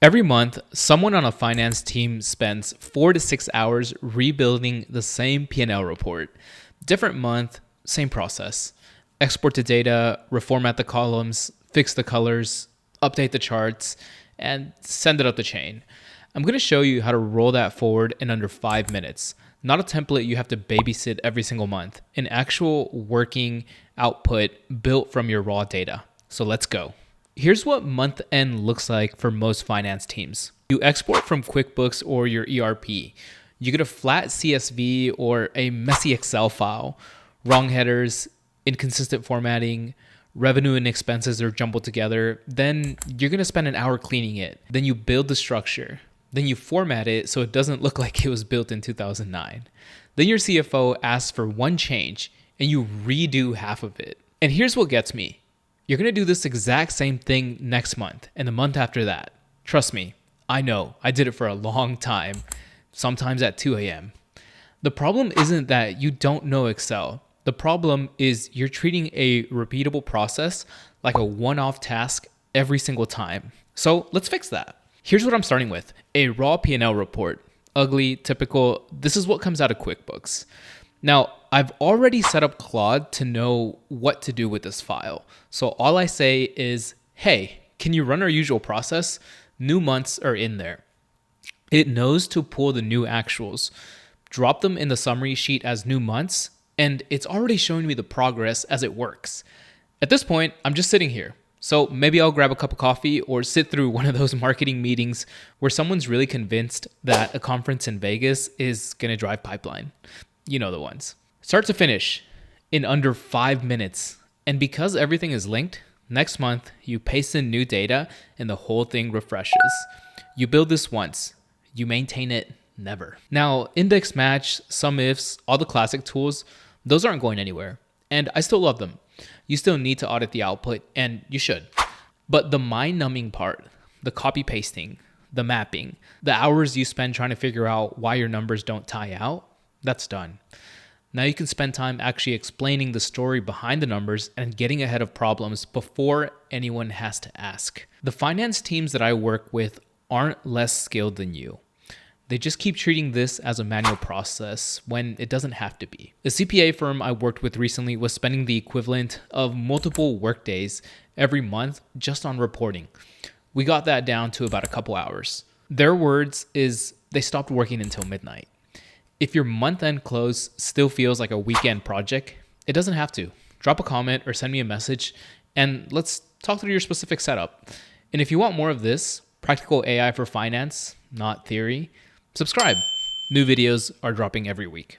Every month, someone on a finance team spends 4 to 6 hours rebuilding the same P&L report. Different month, same process. Export the data, reformat the columns, fix the colors, update the charts, and send it up the chain. I'm going to show you how to roll that forward in under 5 minutes. Not a template you have to babysit every single month. An actual working output built from your raw data. So let's go. Here's what month end looks like for most finance teams. You export from QuickBooks or your ERP. You get a flat CSV or a messy Excel file, wrong headers, inconsistent formatting, revenue and expenses are jumbled together. Then you're going to spend an hour cleaning it. Then you build the structure. Then you format it so it doesn't look like it was built in 2009. Then your CFO asks for one change and you redo half of it. And here's what gets me. You're going to do this exact same thing next month and the month after that. Trust me, I know. I did it for a long time, sometimes at 2 a.m. The problem isn't that you don't know Excel. The problem is you're treating a repeatable process like a one-off task every single time. So let's fix that. Here's what I'm starting with. A raw P&L report. Ugly, typical. This is what comes out of QuickBooks. Now, I've already set up Claude to know what to do with this file. So all I say is, hey, can you run our usual process? New months are in there. It knows to pull the new actuals, drop them in the summary sheet as new months, and it's already showing me the progress as it works. At this point, I'm just sitting here. So maybe I'll grab a cup of coffee or sit through one of those marketing meetings where someone's really convinced that a conference in Vegas is going to drive pipeline. You know the ones. Start to finish in under 5 minutes. And because everything is linked, next month you paste in new data and the whole thing refreshes. You build this once, you maintain it never. Now, index match, sum ifs, all the classic tools, those aren't going anywhere. And I still love them. You still need to audit the output, and you should. But the mind-numbing part, the copy pasting, the mapping, the hours you spend trying to figure out why your numbers don't tie out, that's done. Now you can spend time actually explaining the story behind the numbers and getting ahead of problems before anyone has to ask. The finance teams that I work with aren't less skilled than you. They just keep treating this as a manual process when it doesn't have to be. The CPA firm I worked with recently was spending the equivalent of multiple workdays every month just on reporting. We got that down to about a couple hours. Their words is they stopped working until midnight. If your month-end close still feels like a weekend project, it doesn't have to. Drop a comment or send me a message and let's talk through your specific setup. And if you want more of this, practical AI for finance, not theory, subscribe. New videos are dropping every week.